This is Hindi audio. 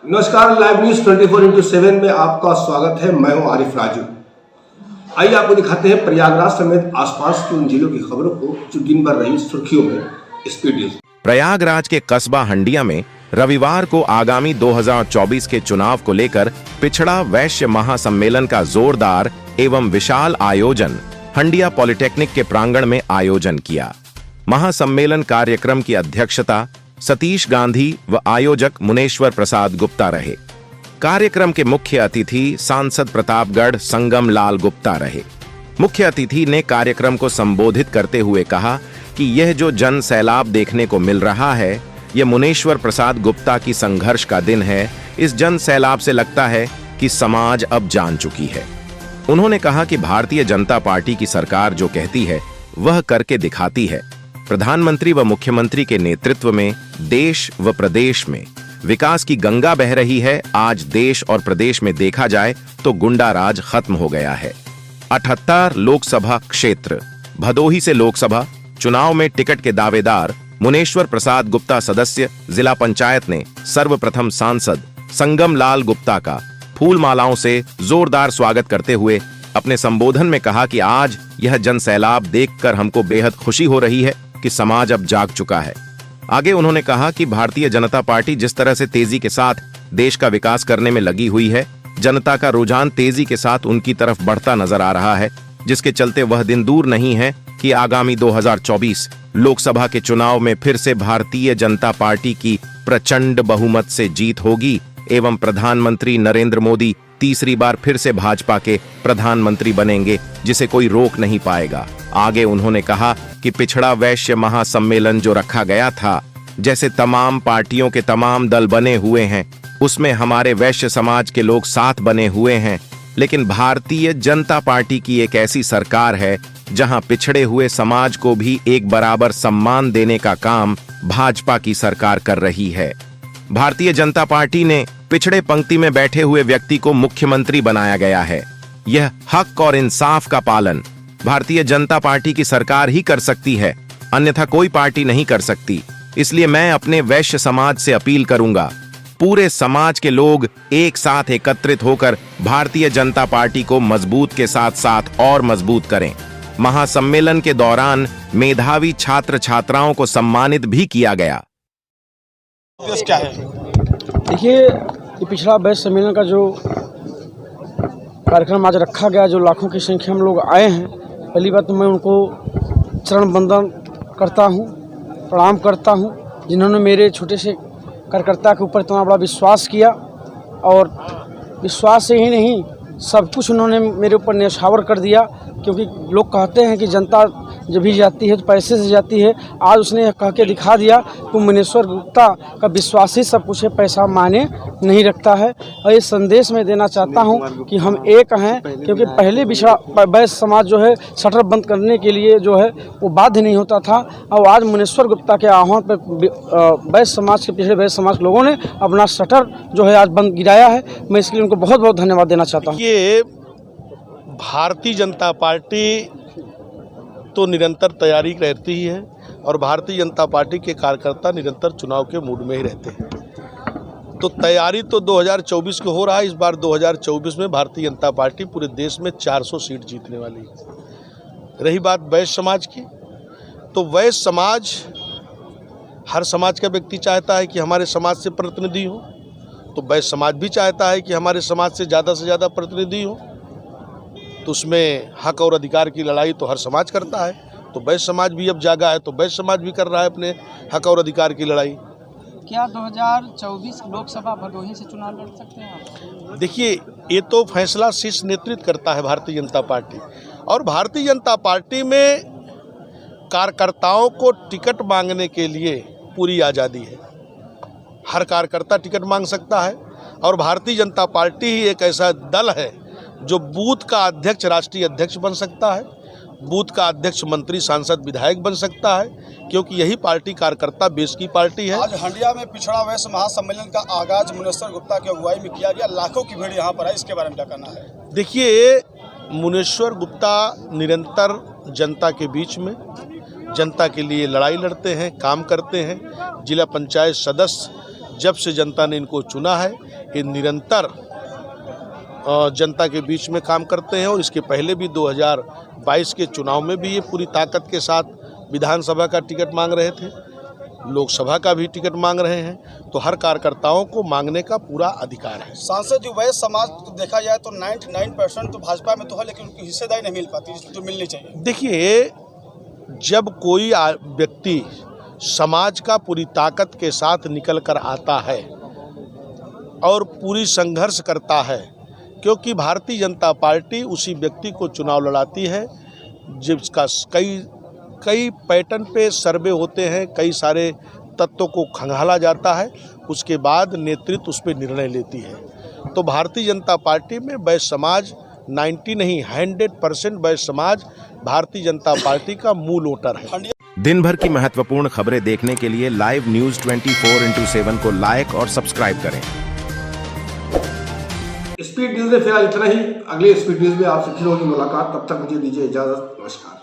नमस्कार, लाइव न्यूज 24x7 में आपका स्वागत है। मैं हूं आरिफ राजू। आइए आपको दिखाते हैं प्रयागराज समेत आसपास की उन जिलों की खबरों को जो दिन भर रही सुर्खियों में। Speed news. प्रयागराज के कस्बा हंडिया में रविवार को आगामी 2024 के चुनाव को लेकर पिछड़ा वैश्य महासम्मेलन का जोरदार एवं विशाल आयोजन हंडिया पॉलिटेक्निक के प्रांगण में आयोजन किया। महासम्मेलन कार्यक्रम की अध्यक्षता सतीश गांधी व आयोजक मुनेश्वर प्रसाद गुप्ता रहे। कार्यक्रम के मुख्य अतिथि सांसद प्रतापगढ़ संगम लाल गुप्ता रहे। मुख्य अतिथि ने कार्यक्रम को संबोधित करते हुए कहा कि यह जो जन सैलाब देखने को मिल रहा है, यह मुनेश्वर प्रसाद गुप्ता की संघर्ष का दिन है। इस जन सैलाब से लगता है कि समाज अब जान चुकी है। उन्होंने कहा कि भारतीय जनता पार्टी की सरकार जो कहती है वह करके दिखाती है। प्रधानमंत्री व मुख्यमंत्री के नेतृत्व में देश व प्रदेश में विकास की गंगा बह रही है। आज देश और प्रदेश में देखा जाए तो गुंडा राज खत्म हो गया है। 78 लोकसभा क्षेत्र भदोही से लोकसभा चुनाव में टिकट के दावेदार मुनेश्वर प्रसाद गुप्ता सदस्य जिला पंचायत ने सर्वप्रथम सांसद संगम लाल गुप्ता का फूल मालाओं से जोरदार स्वागत करते हुए अपने संबोधन में कहा कि आज यह जन सैलाब देखकर हमको बेहद खुशी हो रही है कि समाज अब जाग चुका है। आगे उन्होंने कहा कि भारतीय जनता पार्टी जिस तरह से तेजी के साथ देश का विकास करने में लगी हुई है, जनता का रुझान तेजी के साथ उनकी तरफ बढ़ता नजर आ रहा है, जिसके चलते वह दिन दूर नहीं है कि आगामी 2024 लोकसभा के चुनाव में फिर से भारतीय जनता पार्टी की प्रचंड बहुमत से जीत होगी एवं प्रधानमंत्री नरेंद्र मोदी तीसरी बार फिर से भाजपा के प्रधानमंत्री बनेंगे, जिसे कोई रोक नहीं पाएगा। आगे उन्होंने कहा कि पिछड़ा वैश्य महासम्मेलन जो रखा गया था, जैसे तमाम पार्टियों के तमाम दल बने हुए हैं, उसमें हमारे वैश्य समाज के लोग साथ बने हुए हैं, लेकिन भारतीय जनता पार्टी की एक ऐसी सरकार है जहां पिछड़े हुए समाज को भी एक बराबर सम्मान देने का काम भाजपा की सरकार कर रही है। भारतीय जनता पार्टी ने पिछड़े पंक्ति में बैठे हुए व्यक्ति को मुख्यमंत्री बनाया गया है। यह हक और इंसाफ का पालन भारतीय जनता पार्टी की सरकार ही कर सकती है, अन्यथा कोई पार्टी नहीं कर सकती। इसलिए मैं अपने वैश्य समाज से अपील करूंगा, पूरे समाज के लोग एक साथ एकत्रित होकर भारतीय जनता पार्टी को मजबूत के साथ साथ और मजबूत करें। महासम्मेलन के दौरान मेधावी छात्र छात्राओं को सम्मानित भी किया गया। क्या है? देखिए, ये पिछड़ा वैश्य सम्मेलन का जो कार्यक्रम आज रखा गया, जो लाखों की संख्या में लोग आए हैं, पहली बात तो मैं उनको चरण वंदन करता हूँ, प्रणाम करता हूँ, जिन्होंने मेरे छोटे से कार्यकर्ता के ऊपर इतना बड़ा विश्वास किया। और विश्वास से ही नहीं, सब कुछ उन्होंने मेरे ऊपर न्यौछावर कर दिया, क्योंकि लोग कहते हैं कि जनता जब भी जाती है तो पैसे से जाती है। आज उसने कह के दिखा दिया कि मुनेश्वर गुप्ता का विश्वास ही सब कुछ है, पैसा मायने नहीं रखता है। और ये संदेश मैं देना चाहता हूं कि हम एक हैं, क्योंकि पहले पिछड़ा वैश्य समाज जो है शटर बंद करने के लिए जो है वो बाध्य नहीं होता था, और आज मुनेश्वर गुप्ता के आह्वान पर वैश्य समाज के पिछड़े वैश्य समाज लोगों ने अपना शटर जो है आज बंद गिराया है। मैं इसके लिए उनको बहुत बहुत धन्यवाद देना चाहता हूँ। ये भारतीय जनता पार्टी तो निरंतर तैयारी रहती ही है, और भारतीय जनता पार्टी के कार्यकर्ता निरंतर चुनाव के मूड में ही रहते हैं। तो तैयारी तो 2024 को हो रहा है। इस बार 2024 में भारतीय जनता पार्टी पूरे देश में 400 सीट जीतने वाली है। रही बात वैश्य समाज की, तो वैश्य समाज, हर समाज का व्यक्ति चाहता है कि हमारे समाज से प्रतिनिधि हो, तो वैश्य समाज भी चाहता है कि हमारे समाज से ज़्यादा प्रतिनिधि हो। तो उसमें हक और अधिकार की लड़ाई तो हर समाज करता है, तो वैश्य समाज भी अब जागा है, तो वैश्य समाज भी कर रहा है अपने हक और अधिकार की लड़ाई। क्या 2024 लोकसभा भदोही से चुनाव लड़ सकते हैं आप? देखिए, ये तो फैसला शीर्ष नेतृत्व करता है भारतीय जनता पार्टी, और भारतीय जनता पार्टी में कार्यकर्ताओं को टिकट मांगने के लिए पूरी आज़ादी है। हर कार्यकर्ता टिकट मांग सकता है, और भारतीय जनता पार्टी ही एक ऐसा दल है जो बूथ का अध्यक्ष राष्ट्रीय अध्यक्ष बन सकता है, बूथ का अध्यक्ष मंत्री सांसद विधायक बन सकता है, क्योंकि यही पार्टी कार्यकर्ता बेस की पार्टी है। आज हंडिया में पिछड़ा वैश्य महासम्मेलन का आगाज मुनेश्वर गुप्ता की अगुवाई में किया गया। लाखों की भीड़ यहाँ पर है, इसके बारे में क्या कहना है? देखिए, मुनेश्वर गुप्ता निरंतर जनता के बीच में जनता के लिए लड़ाई लड़ते हैं, काम करते हैं। जिला पंचायत सदस्य जब से जनता ने इनको चुना है, कि निरंतर जनता के बीच में काम करते हैं और इसके पहले भी 2022 के चुनाव में भी ये पूरी ताकत के साथ विधानसभा का टिकट मांग रहे थे, लोकसभा का भी टिकट मांग रहे हैं। तो हर कार्यकर्ताओं को मांगने का पूरा अधिकार है। सांसद जो वैश्य समाज को देखा जाए तो 99% तो भाजपा में तो है, लेकिन उनकी हिस्सेदारी नहीं मिल पाती जो मिलनी चाहिए। देखिए, जब कोई व्यक्ति समाज का पूरी ताकत के साथ निकल कर आता है और पूरी संघर्ष करता है, क्योंकि भारतीय जनता पार्टी उसी व्यक्ति को चुनाव लड़ाती है जिसका कई पैटर्न पे सर्वे होते हैं, कई सारे तत्वों को खंगाला जाता है, उसके बाद नेतृत्व उस पर निर्णय लेती है। तो भारतीय जनता पार्टी में वैश्य समाज 100% वैश्य समाज भारतीय जनता पार्टी का मूल वोटर है। दिन भर की महत्वपूर्ण खबरें देखने के लिए लाइव न्यूज 24/7 को लाइक और सब्सक्राइब करें। स्पीड न्यूज में फिलहाल इतना ही। अगले स्पीड न्यूज में आपसे फिर होगी मुलाकात, तब तक मुझे दीजिए इजाजत। नमस्कार।